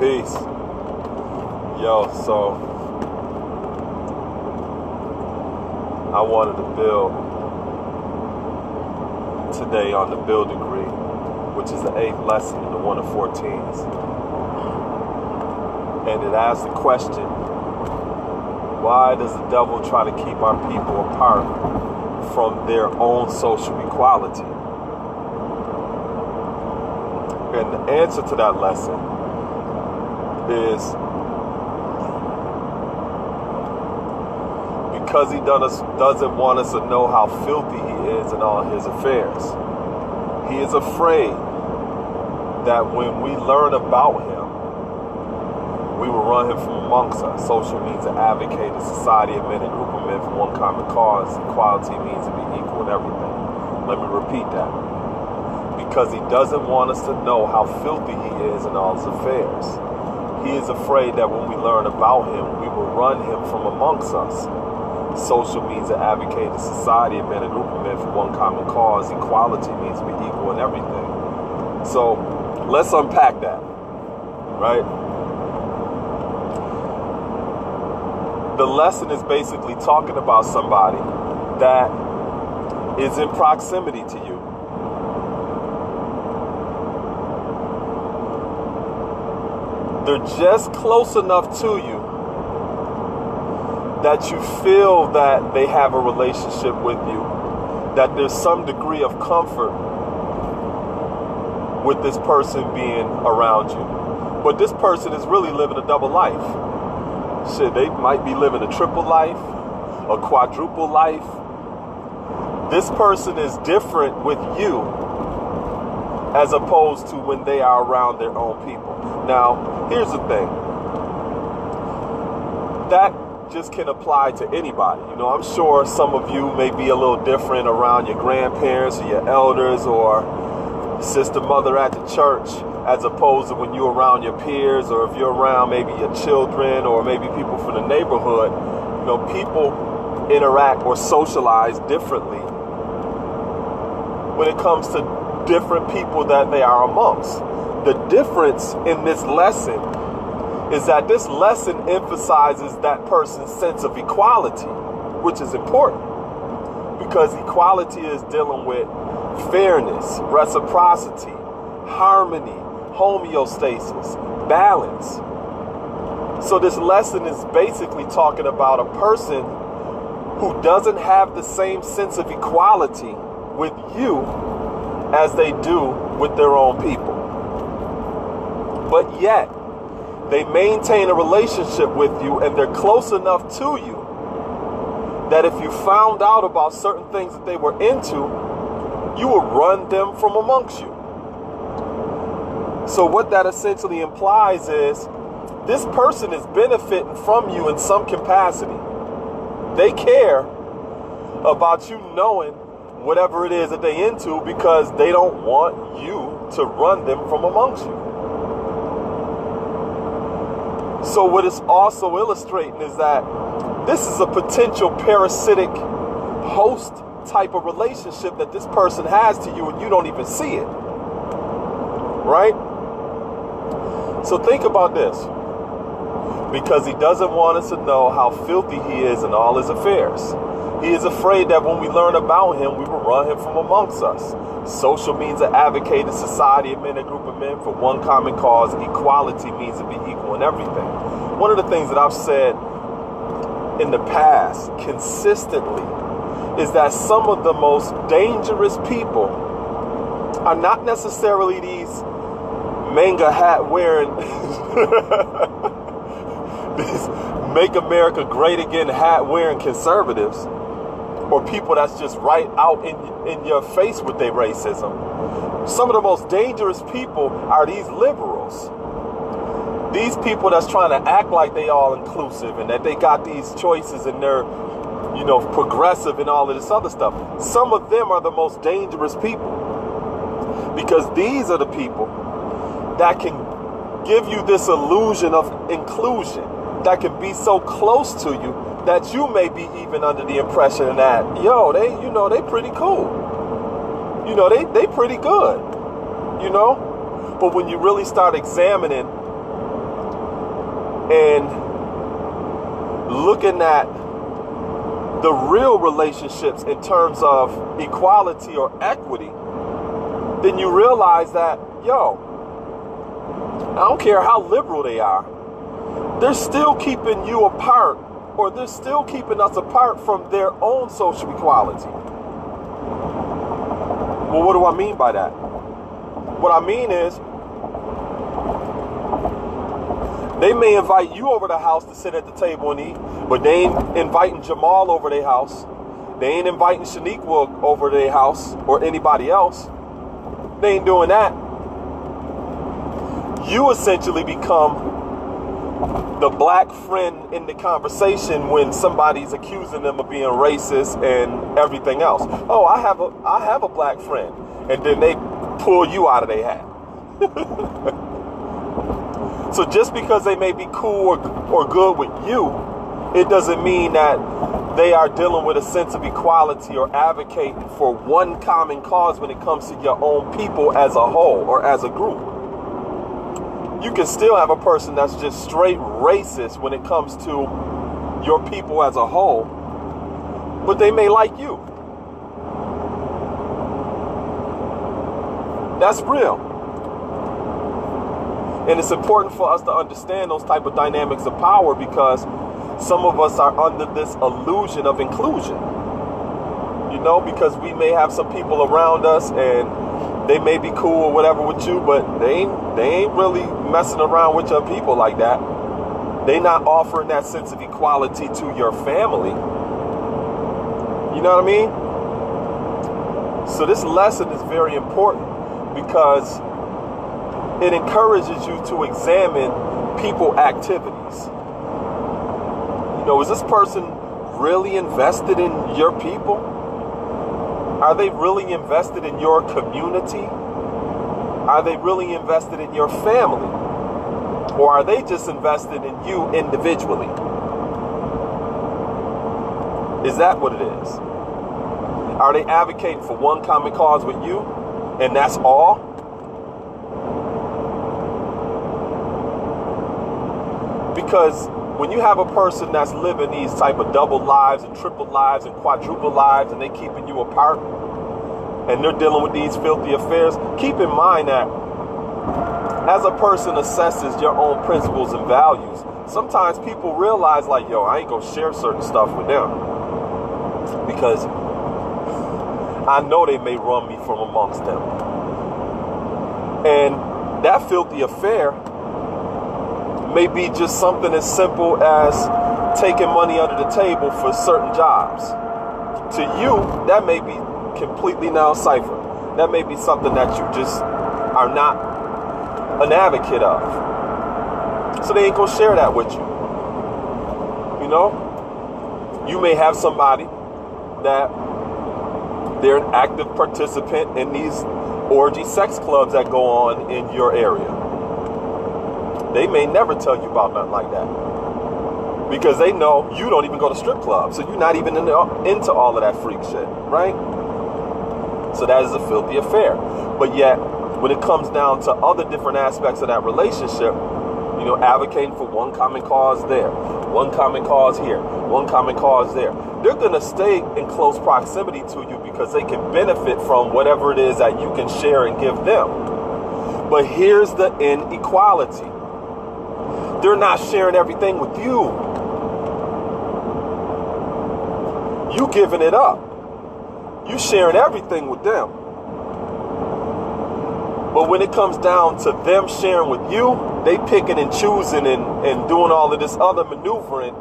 Peace. Yo, so I wanted to build today on the build degree, which is the 8th lesson in the 1 of 14s. And it asks the question, why does the devil try to keep our people apart from their own social equality? And the answer to that lesson is because he doesn't want us to know how filthy he is in all his affairs. He is afraid that when we learn about him, we will run him from amongst us. Social means to advocate a society of men and group of men for one common cause. Equality means to be equal in everything. Let me repeat that. Because he doesn't want us to know how filthy he is in all his affairs. He is afraid that when we learn about him, we will run him from amongst us. Social means to advocate a society of men, a group of men for one common cause. Equality means to be equal in everything. So let's unpack that, right? The lesson is basically talking about somebody that is in proximity to you. They're just close enough to you that you feel that they have a relationship with you, that there's some degree of comfort with this person being around you. But this person is really living a double life. Shit, they might be living a triple life, a quadruple life. This person is different with you as opposed to when they are around their own people. Now, here's the thing. That just can apply to anybody. You know, I'm sure some of you may be a little different around your grandparents or your elders or sister, mother at the church, as opposed to when you're around your peers, or if you're around maybe your children or maybe people from the neighborhood. You know, people interact or socialize differently when it comes to different people that they are amongst. The difference in this lesson is that this lesson emphasizes that person's sense of equality, which is important because equality is dealing with fairness, reciprocity, harmony, homeostasis, balance. So this lesson is basically talking about a person who doesn't have the same sense of equality with you as they do with their own people. But yet, they maintain a relationship with you and they're close enough to you that if you found out about certain things that they were into, you would run them from amongst you. So what that essentially implies is this person is benefiting from you in some capacity. They care about you knowing whatever it is that they into because they don't want you to run them from amongst you. So what it's also illustrating is that this is a potential parasitic host type of relationship that this person has to you and you don't even see it. Right? So think about this. Because he doesn't want us to know how filthy he is in all his affairs. He is afraid that when we learn about him, we will run him from amongst us. Social means to advocate a society of men, a group of men for one common cause. Equality means to be equal in everything. One of the things that I've said in the past consistently is that some of the most dangerous people are not necessarily these manga hat wearing, these Make America Great Again hat wearing conservatives, or people that's just right out in your face with their racism. Some of the most dangerous people are these liberals. These people that's trying to act like they all inclusive and that they got these choices and they're, you know, progressive and all of this other stuff. Some of them are the most dangerous people because these are the people that can give you this illusion of inclusion, that can be so close to you that you may be even under the impression that, yo, they pretty cool. You know, they pretty good, you know? But when you really start examining and looking at the real relationships in terms of equality or equity, then you realize that, yo, I don't care how liberal they are, they're still keeping you apart, or they're still keeping us apart from their own social equality. Well, what do I mean by that? What I mean is, they may invite you over the house to sit at the table and eat, but they ain't inviting Jamal over their house. They ain't inviting Shaniqua over their house or anybody else. They ain't doing that. You essentially become the black friend in the conversation when somebody's accusing them of being racist and everything else. Oh, I have a black friend. And then they pull you out of their hat. So just because they may be cool or good with you, it doesn't mean that they are dealing with a sense of equality or advocating for one common cause when it comes to your own people as a whole or as a group. You can still have a person that's just straight racist when it comes to your people as a whole, but they may like you. That's real. And it's important for us to understand those type of dynamics of power, because some of us are under this illusion of inclusion. You know, because we may have some people around us and they may be cool or whatever with you, but they ain't really messing around with your people like that. They not offering that sense of equality to your family. You know what I mean? So this lesson is very important because it encourages you to examine people activities. You know, is this person really invested in your people? Are they really invested in your community? Are they really invested in your family? Or are they just invested in you individually? Is that what it is? Are they advocating for one common cause with you, and that's all? Because when you have a person that's living these type of double lives and triple lives and quadruple lives, and they keeping you apart, and they're dealing with these filthy affairs, keep in mind that as a person assesses your own principles and values, sometimes people realize like, yo, I ain't gonna share certain stuff with them because I know they may run me from amongst them. And that filthy affair may be just something as simple as taking money under the table for certain jobs. To you, that may be completely non-cipher. That may be something that you just are not an advocate of. So they ain't gonna share that with you. You know? You may have somebody that they're an active participant in these orgy sex clubs that go on in your area. They may never tell you about nothing like that because they know you don't even go to strip clubs. So you're not even into all of that freak shit, right? So that is a filthy affair. But yet, when it comes down to other different aspects of that relationship, you know, advocating for one common cause there, one common cause here, one common cause there, they're going to stay in close proximity to you because they can benefit from whatever it is that you can share and give them. But here's the inequality. They're not sharing everything with you. You giving it up. You sharing everything with them. But when it comes down to them sharing with you, they picking and choosing and doing all of this other maneuvering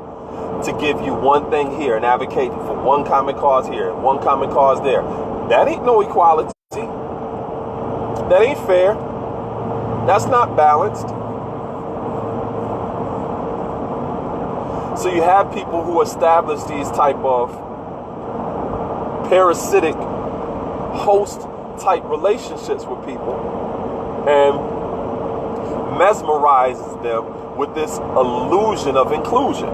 to give you one thing here and advocating for one common cause here, one common cause there. That ain't no equality. That ain't fair. That's not balanced. So you have people who establish these type of parasitic host type relationships with people and mesmerizes them with this illusion of inclusion.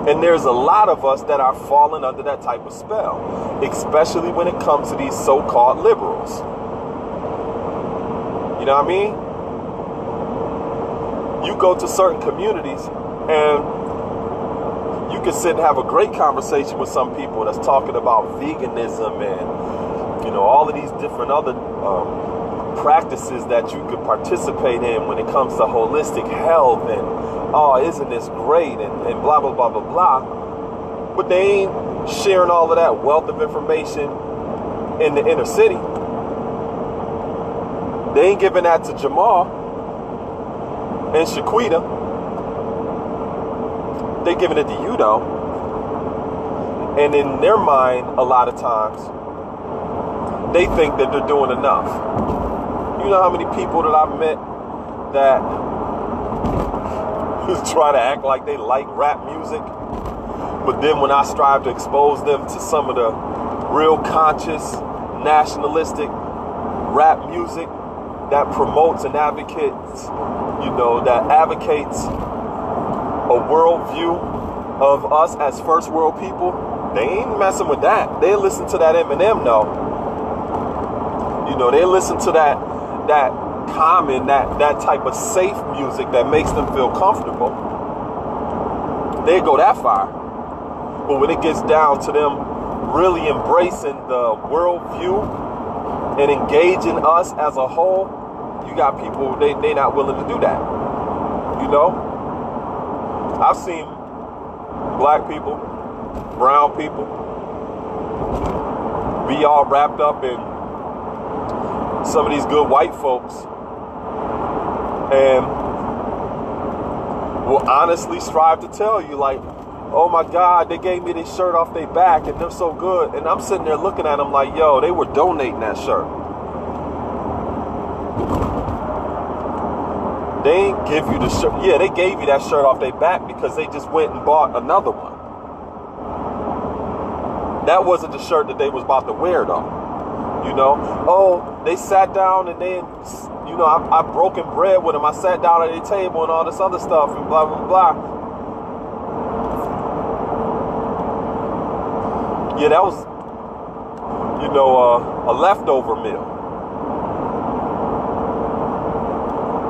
And there's a lot of us that are falling under that type of spell, especially when it comes to these so-called liberals. You know what I mean? You go to certain communities And you can sit and have a great conversation with some people that's talking about veganism and, all of these different other practices that you could participate in when it comes to holistic health and, oh, isn't this great, and blah, blah, blah, blah, blah. But they ain't sharing all of that wealth of information in the inner city. They ain't giving that to Jamal and Shaquita. They giving it to you, though. And in their mind, a lot of times, they think that they're doing enough. You know how many people that I've met that try to act like they like rap music, but then when I strive to expose them to some of the real conscious, nationalistic rap music that promotes and advocates, that advocates a worldview of us as first world people, they ain't messing with that. They listen to that Eminem, though. They listen to that common, that type of safe music that makes them feel comfortable. They go that far. But when it gets down to them really embracing the worldview and engaging us as a whole, you got people, they not willing to do that. I've seen black people, brown people be all wrapped up in some of these good white folks and will honestly strive to tell you, like, oh my God, they gave me this shirt off their back and they're so good. And I'm sitting there looking at them like, yo, they were donating that shirt. They ain't give you the shirt. Yeah, they gave you that shirt off their back because they just went and bought another one. That wasn't the shirt that they was about to wear, though. Oh, they sat down and then, I broken bread with them. I sat down at their table and all this other stuff and blah, blah, blah. Yeah, that was, a leftover meal.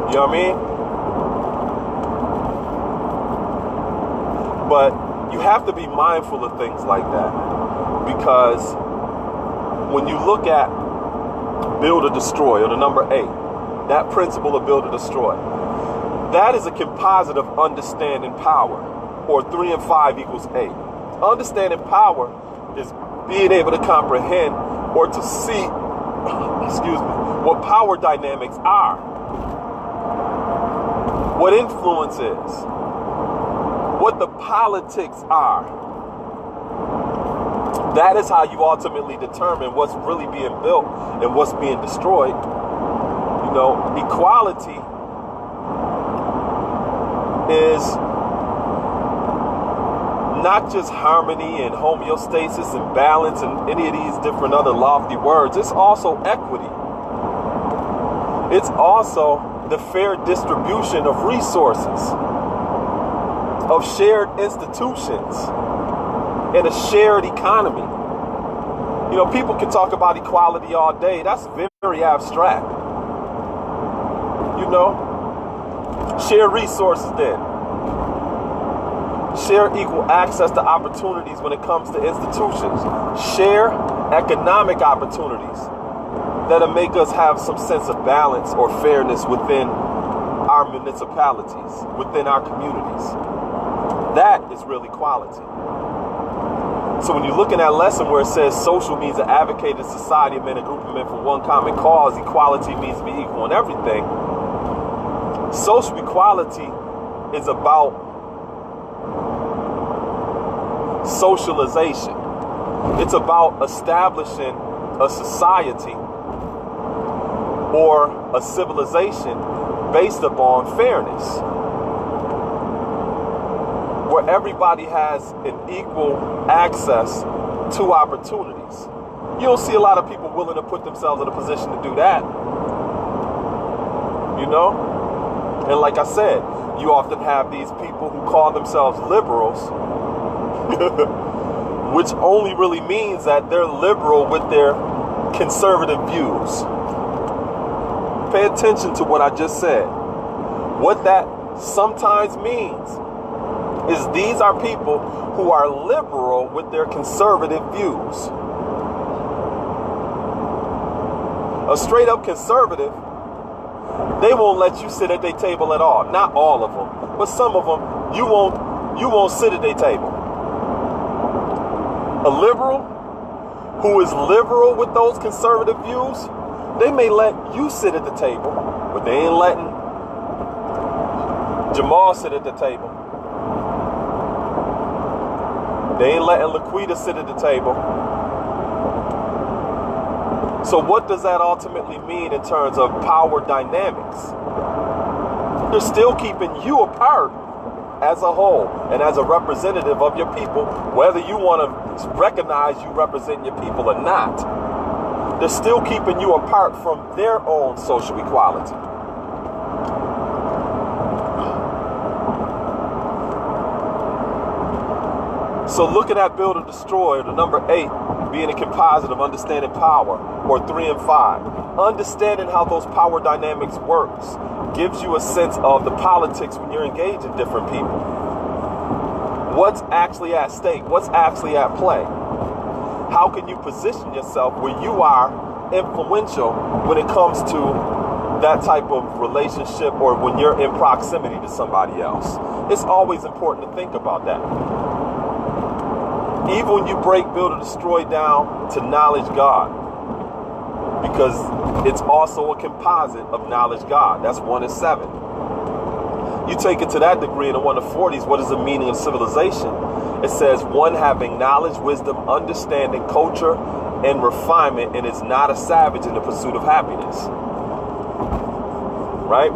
You know what I mean? But you have to be mindful of things like that, because when you look at build or destroy, or the number 8, that principle of build or destroy, that is a composite of understanding power, or 3 and 5 equals 8. Understanding power is being able to comprehend or to see, what power dynamics are, what influence is, what the politics are. That is how you ultimately determine what's really being built and what's being destroyed. Equality is not just harmony and homeostasis and balance and any of these different other lofty words. It's also equity. It's also the fair distribution of resources, of shared institutions, in a shared economy. People can talk about equality all day. That's very abstract. Share resources then. Share equal access to opportunities when it comes to institutions. Share economic opportunities that'll make us have some sense of balance or fairness within our municipalities, within our communities. That is real equality. So when you look in that lesson where it says social means an advocated society of men, a group of men for one common cause, equality means to be equal in everything. Social equality is about socialization. It's about establishing a society or a civilization based upon fairness, where everybody has an equal access to opportunities. You don't see a lot of people willing to put themselves in a position to do that. And like I said, you often have these people who call themselves liberals, which only really means that they're liberal with their conservative views. Pay attention to what I just said. What that sometimes means is these are people who are liberal with their conservative views. A straight up conservative, they won't let you sit at their table at all. Not all of them, but some of them, you won't sit at their table. A liberal who is liberal with those conservative views, they may let you sit at the table, but they ain't letting Jamal sit at the table. They ain't letting Laquita sit at the table. So what does that ultimately mean in terms of power dynamics? They're still keeping you apart as a whole and as a representative of your people, whether you want to recognize you represent your people or not. They're still keeping you apart from their own social equality. So looking at Build or Destroy, the number 8 being a composite of understanding power, or 3 and 5. Understanding how those power dynamics works gives you a sense of the politics when you're engaged in different people. What's actually at stake? What's actually at play? How can you position yourself where you are influential when it comes to that type of relationship, or when you're in proximity to somebody else? It's always important to think about that. Even when you break Build or Destroy down to knowledge God, because it's also a composite of knowledge God. That's 1 and 7. You take it to that degree in the 1 to 40s, what is the meaning of civilization? It says one having knowledge, wisdom, understanding, culture, and refinement, and is not a savage in the pursuit of happiness. Right?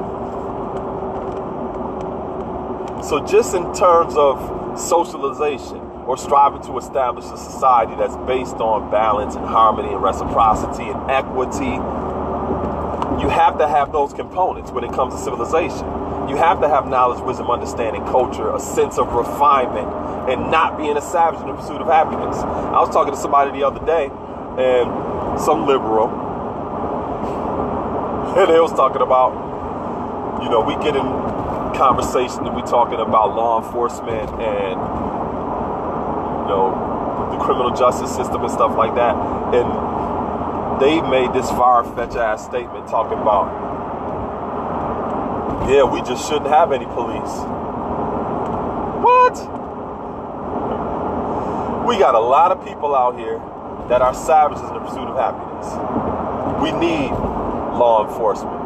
So just in terms of socialization, or striving to establish a society that's based on balance and harmony and reciprocity and equity, you have to have those components when it comes to civilization. You have to have knowledge, wisdom, understanding, culture, a sense of refinement, and not being a savage in the pursuit of happiness. I was talking to somebody the other day, and some liberal, and they was talking about, we get in conversation and we talking about law enforcement and the criminal justice system and stuff like that. And they made this far-fetched ass statement talking about, yeah, we just shouldn't have any police. What? We got a lot of people out here that are savages in the pursuit of happiness. We need law enforcement.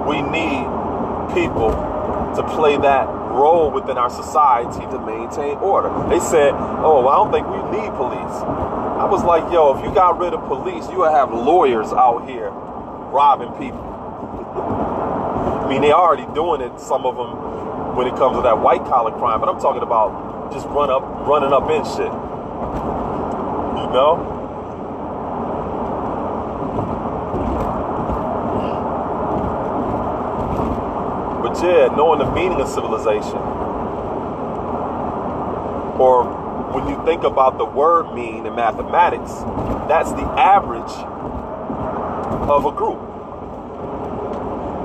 We need people to play that role within our society to maintain order. They said, oh, I don't think we need police. I was like, yo, if you got rid of police, you would have lawyers out here robbing people. I mean, they're already doing it, some of them, when it comes to that white collar crime, but I'm talking about just running up in shit. But yeah, knowing the meaning of civilization, or when you think about the word mean in mathematics, that's the average of a group.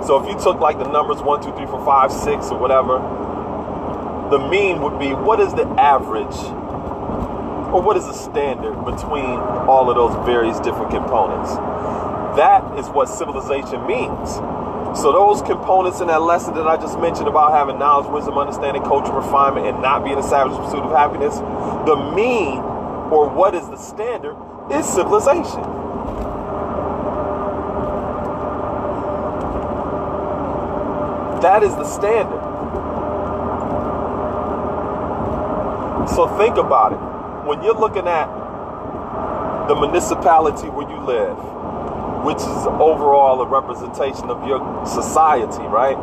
So if you took like the numbers 1, 2, 3, 4, 5, 6 or whatever, the mean would be what is the average, or what is the standard between all of those various different components. That is what civilization means. So those components in that lesson that I just mentioned about having knowledge, wisdom, understanding, culture, refinement, and not being a savage pursuit of happiness, the mean, or what is the standard, is civilization. That is the standard. So think about it. When you're looking at the municipality where you live, which is overall a representation of your society, right?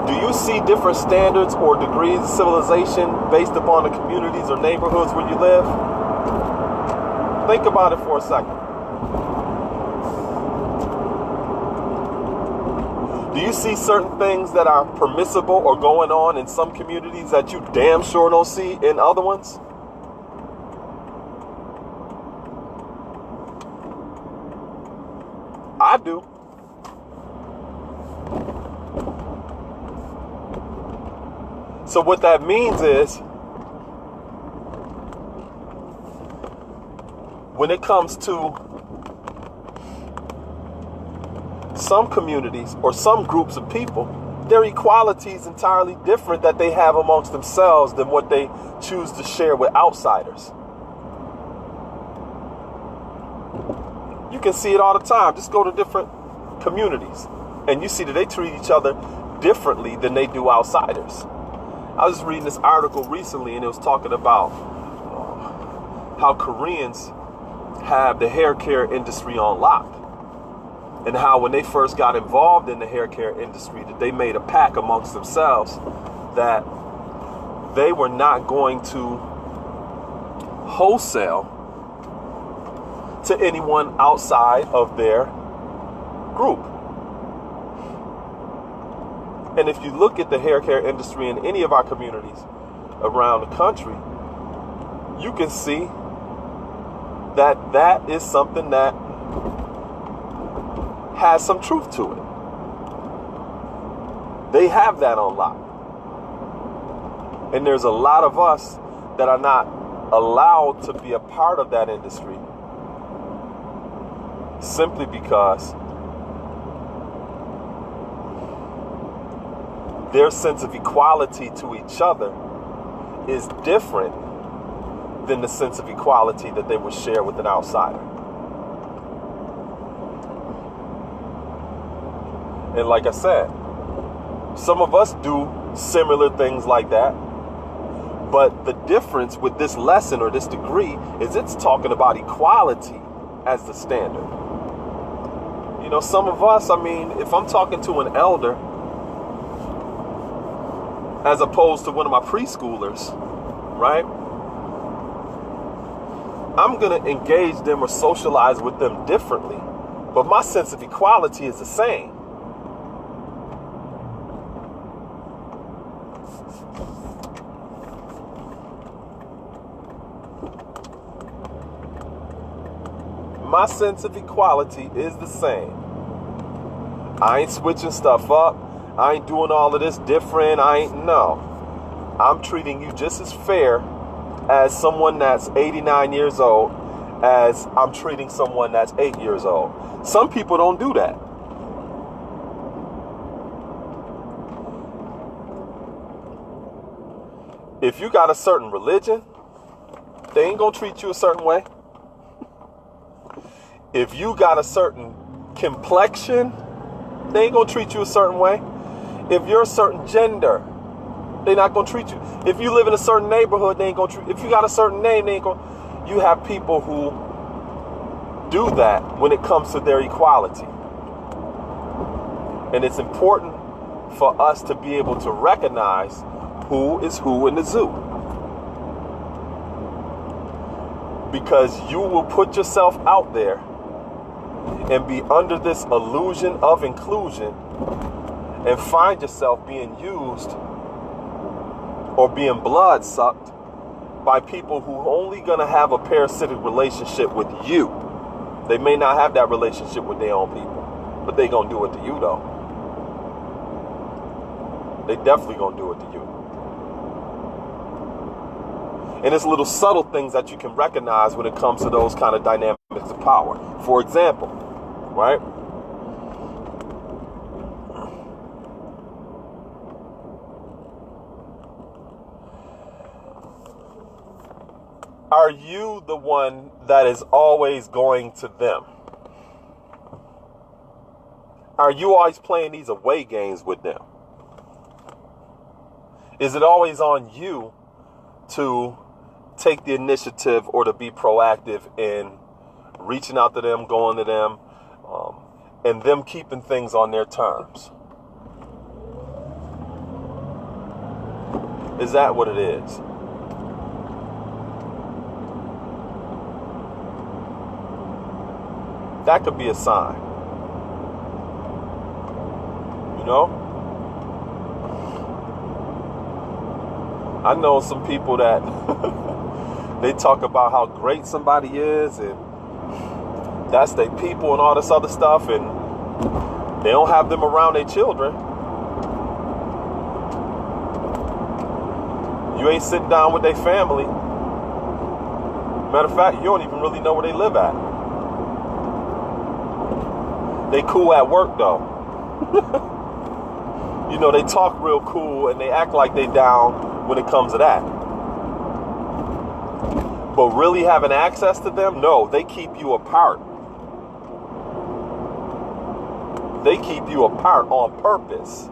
Do you see different standards or degrees of civilization based upon the communities or neighborhoods where you live? Think about it for a second. Do you see certain things that are permissible or going on in some communities that you damn sure don't see in other ones? I do. So what that means is, when it comes to some communities or some groups of people, their equality is entirely different that they have amongst themselves than what they choose to share with outsiders. You can see it all the time. Just go to different communities and you see that they treat each other differently than they do outsiders. I was reading this article recently and it was talking about how Koreans have the hair care industry on lock. And how when they first got involved in the hair care industry, that they made a pact amongst themselves that they were not going to wholesale to anyone outside of their group. And if you look at the hair care industry in any of our communities around the country, you can see that that is something that has some truth to it. They have that on lock. And there's a lot of us that are not allowed to be a part of that industry simply because their sense of equality to each other is different than the sense of equality that they would share with an outsider. And like I said, some of us do similar things like that. But the difference with this lesson or this degree is it's talking about equality as the standard. You know, some of us, I mean, if I'm talking to an elder as opposed to one of my preschoolers, right? I'm going to engage them or socialize with them differently. But my sense of equality is the same. My sense of equality is the same. I ain't switching stuff up. I ain't doing all of this different. No. I'm treating you just as fair as someone that's 89 years old as I'm treating someone that's 8 years old. Some people don't do that. If you got a certain religion, they ain't gonna treat you a certain way. If you got a certain complexion, they ain't gonna treat you a certain way. If you're a certain gender, they're not gonna treat you. If you live in a certain neighborhood, they ain't gonna treat you. If you got a certain name, they ain't gonna. You have people who do that when it comes to their equality. And it's important for us to be able to recognize who is who in the zoo. Because you will put yourself out there and be under this illusion of inclusion and find yourself being used or being blood sucked by people who are only going to have a parasitic relationship with you. They may not have that relationship with their own people, but they going to do it to you though. They definitely going to do it to you. And it's little subtle things that you can recognize when it comes to those kind of dynamics of power. For example, right? Are you the one that is always going to them? Are you always playing these away games with them? Is it always on you to take the initiative or to be proactive in reaching out to them, going to them, and them keeping things on their terms? Is that what it is? That could be a sign. You know? I know some people that they talk about how great somebody is and that's their people and all this other stuff, and they don't have them around their children. You ain't sitting down with their family. Matter of fact, you don't even really know where they live at. They cool at work though. You know, they talk real cool and they act like they down when it comes to that. But really having access to them, no, they keep you apart. They keep you apart on purpose.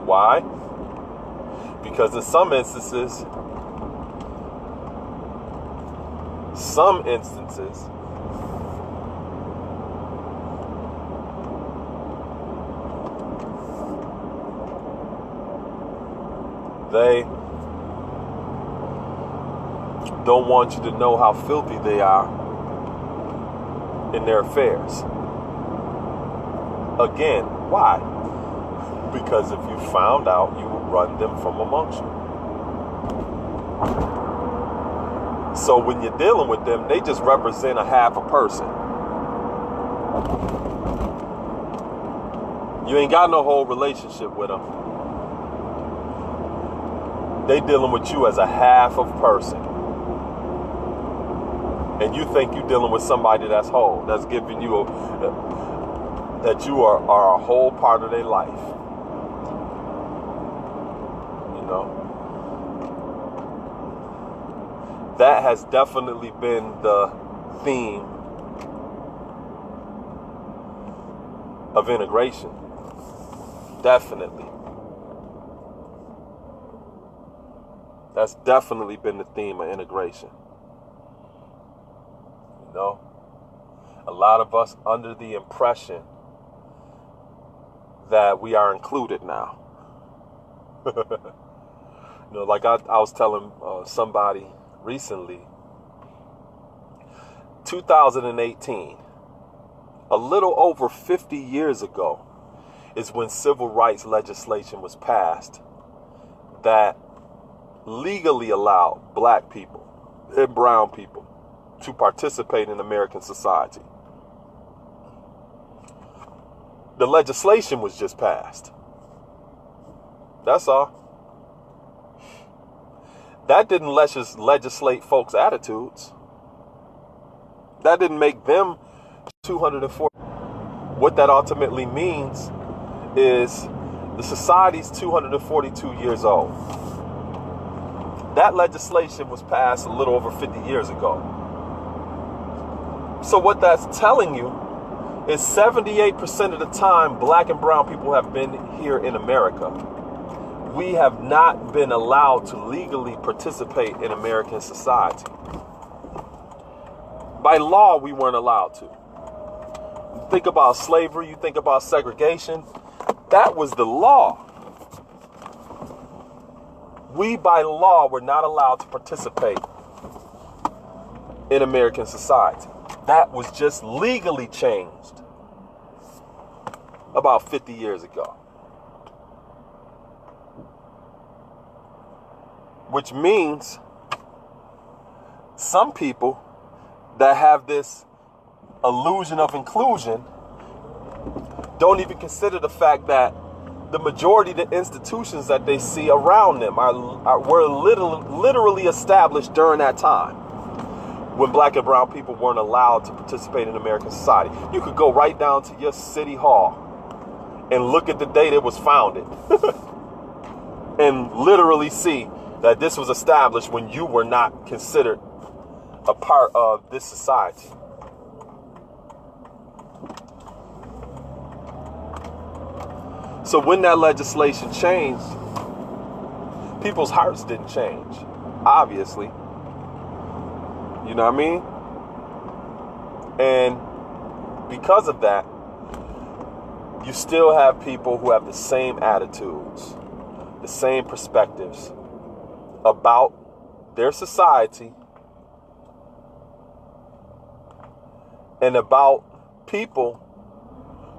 Why? Because in some instances, they don't want you to know how filthy they are in their affairs. Again, why? Because if you found out, you would run them from amongst you. So when you're dealing with them, they just represent a half a person. You ain't got no whole relationship with them. They dealing with you as a half of person. And you think you're dealing with somebody that's whole, that's giving you that you are a whole part of their life. You know? That has definitely been the theme of integration. Definitely. That's definitely been the theme of integration. You know, a lot of us under the impression that we are included now. You know, like I was telling somebody recently, 2018, a little over 50 years ago, is when civil rights legislation was passed that legally allowed black people and brown people to participate in American society. The legislation was just passed. That's all. That didn't legislate folks' attitudes. That didn't make them 240. What that ultimately means is the society's 242 years old. That legislation was passed a little over 50 years ago. So what that's telling you is 78% of the time black and brown people have been here in America, we have not been allowed to legally participate in American society. By law, we weren't allowed to. You think about slavery, you think about segregation. That was the law. We, by law, were not allowed to participate in American society. That was just legally changed about 50 years ago. Which means some people that have this illusion of inclusion don't even consider the fact that the majority of the institutions that they see around them were literally established during that time when black and brown people weren't allowed to participate in American society. You could go right down to your city hall and look at the date it was founded and literally see that this was established when you were not considered a part of this society. So when that legislation changed, people's hearts didn't change, obviously. You know what I mean? And because of that, you still have people who have the same attitudes, the same perspectives about their society and about people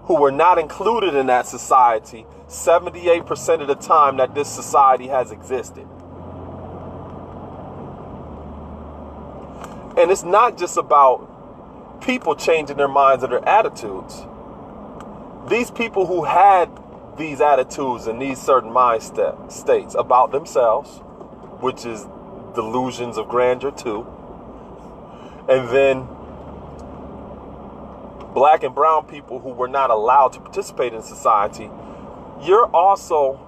who were not included in that society 78% of the time that this society has existed. And it's not just about people changing their minds or their attitudes. These people who had these attitudes and these certain mind states about themselves, which is delusions of grandeur too, and then black and brown people who were not allowed to participate in society, you're also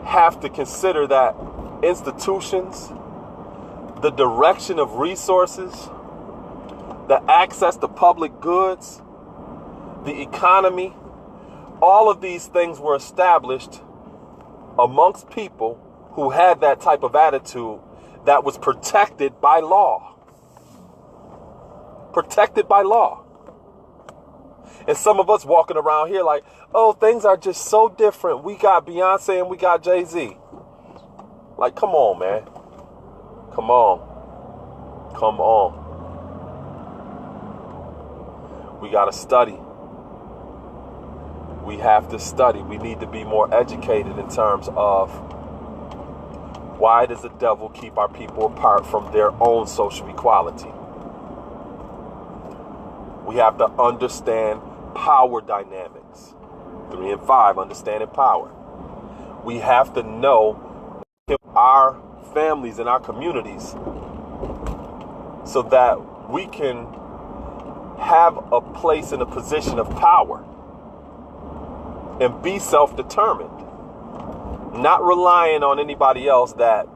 have to consider that institutions, the direction of resources, the access to public goods, the economy, all of these things were established amongst people who had that type of attitude that was protected by law. Protected by law. And some of us walking around here like, oh, things are just so different. We got Beyonce and we got Jay-Z. Like, come on, man. Come on. Come on. We got to study. We have to study. We need to be more educated in terms of why does the devil keep our people apart from their own social equality? We have to understand power dynamics. 3 and 5, understanding power. We have to know our families and our communities so that we can have a place in a position of power and be self-determined, not relying on anybody else that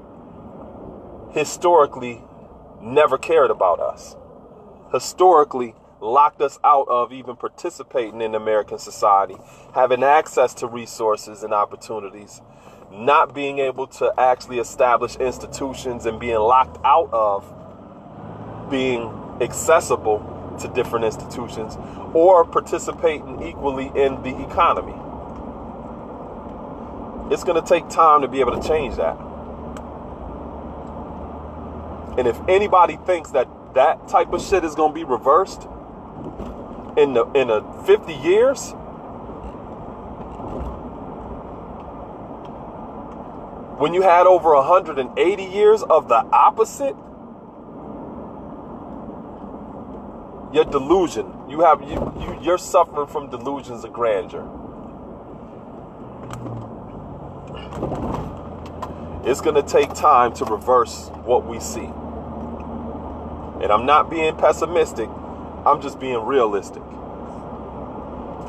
historically never cared about us, historically locked us out of even participating in American society, having access to resources and opportunities, not being able to actually establish institutions and being locked out of being accessible to different institutions or participating equally in the economy. It's going to take time to be able to change that. And if anybody thinks that that type of shit is going to be reversed in the 50 years, when you had over 180 years of the opposite, your delusion, you're suffering from delusions of grandeur. It's going to take time to reverse what we see. And I'm not being pessimistic. I'm just being realistic.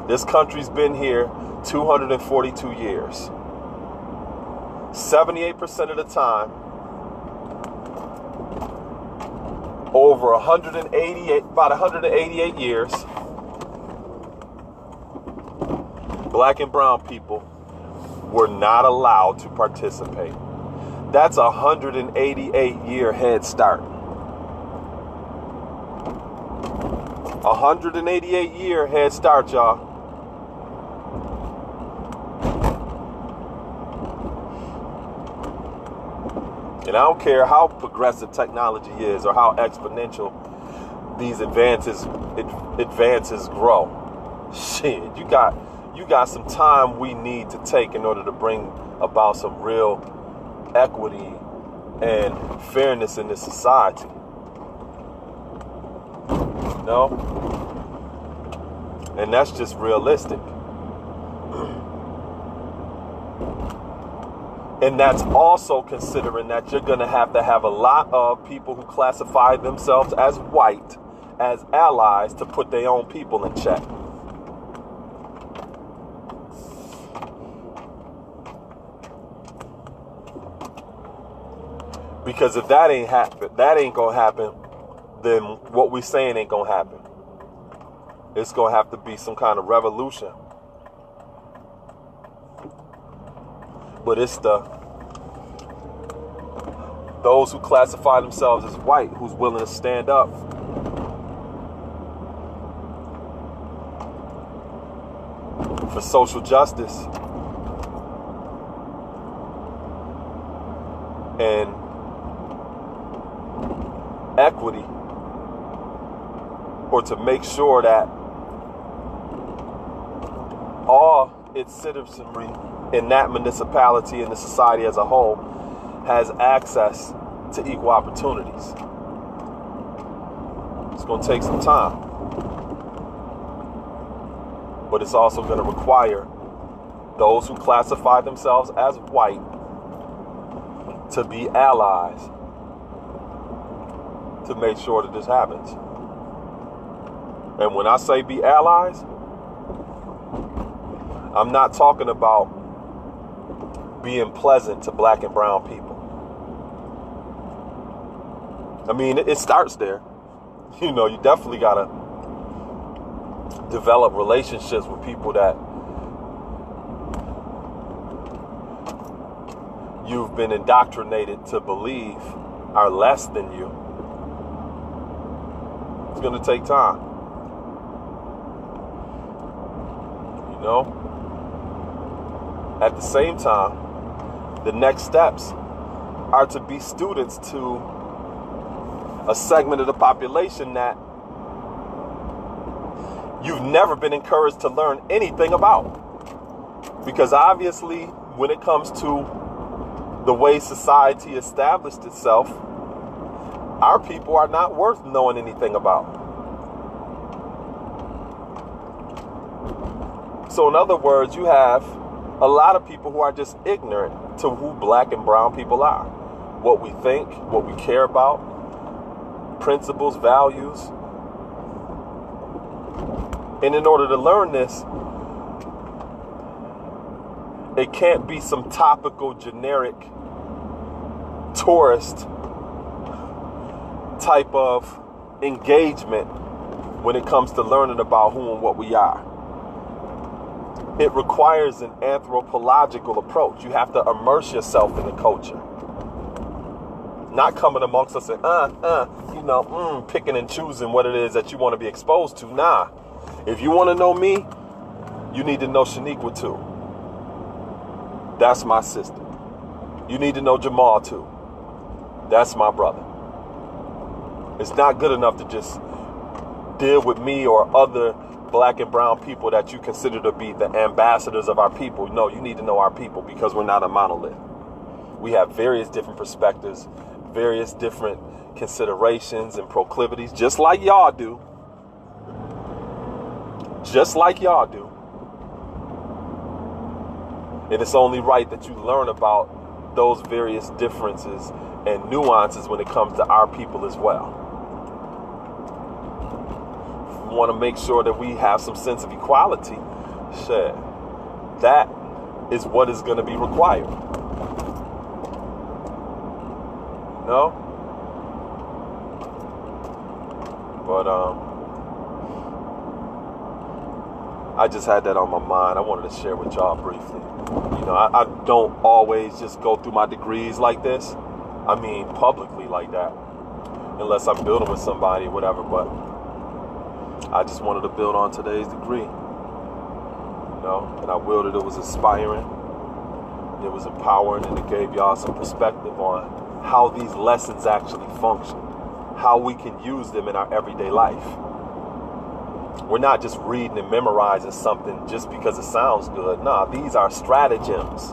This country's been here 242 years. 78% of the time, over 188 years, black and brown people were not allowed to participate. That's a 188-year head start. 188-year head start, y'all. And I don't care how progressive technology is or how exponential these advances grow. Shit, you got some time we need to take in order to bring about some real equity and fairness in this society. No? And that's just realistic. And that's also considering that you're going to have a lot of people who classify themselves as white, as allies, to put their own people in check. Because if that ain't gonna happen, then what we saying ain't gonna happen. It's gonna have to be some kind of revolution. But it's those who classify themselves as white who's willing to stand up for social justice and equity, or to make sure that all its citizenry in that municipality and the society as a whole has access to equal opportunities. It's going to take some time. But it's also going to require those who classify themselves as white to be allies to make sure that this happens. And when I say be allies, I'm not talking about being pleasant to black and brown people. I mean, it starts there. You know, you definitely got to develop relationships with people that you've been indoctrinated to believe are less than you. It's going to take time. You know? At the same time, the next steps are to be students to a segment of the population that you've never been encouraged to learn anything about. Because obviously, when it comes to the way society established itself, our people are not worth knowing anything about. So in other words, you have a lot of people who are just ignorant to who black and brown people are, what we think, what we care about, principles, values. And in order to learn this, it can't be some topical, generic, tourist type of engagement when it comes to learning about who and what we are. It requires an anthropological approach. You have to immerse yourself in the culture. Not coming amongst us and, picking and choosing what it is that you want to be exposed to. Nah. If you want to know me, you need to know Shaniqua too. That's my sister. You need to know Jamal too. That's my brother. It's not good enough to just deal with me or other black and brown people that you consider to be the ambassadors of our people. No, you need to know our people because we're not a monolith. We have various different perspectives, various different considerations and proclivities, just like y'all do. Just like y'all do. And it's only right that you learn about those various differences and nuances when it comes to our people as well. We want to make sure that we have some sense of equality. Shit, that is what is going to be required. No? But I just had that on my mind. I wanted to share with y'all briefly. You know, I don't always just go through my degrees like this. I mean, publicly like that. Unless I'm building with somebody or whatever. But I just wanted to build on today's degree. You know, and I willed it. It was inspiring. It was empowering. And it gave y'all some perspective on how these lessons actually function. How we can use them in our everyday life. We're not just reading and memorizing something just because it sounds good. Nah, these are stratagems.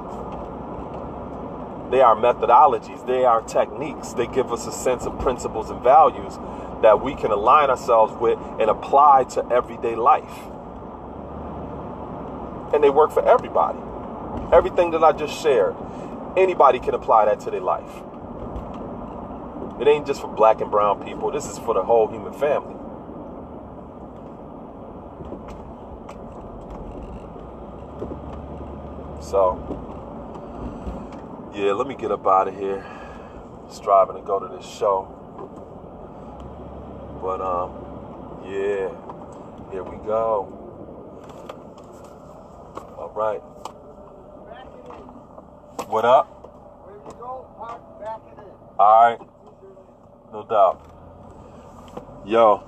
They are methodologies. They are techniques. They give us a sense of principles and values that we can align ourselves with and apply to everyday life. And they work for everybody. Everything that I just shared, anybody can apply that to their life. It ain't just for black and brown people. This is for the whole human family. So, yeah, let me get up out of here. Striving to go to this show. But, yeah, here we go. All right. What up? Where you go, park, back it in. All right. No doubt. Yo,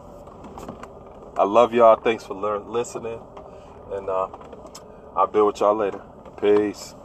I love y'all. Thanks for listening. And I'll be with y'all later. Peace.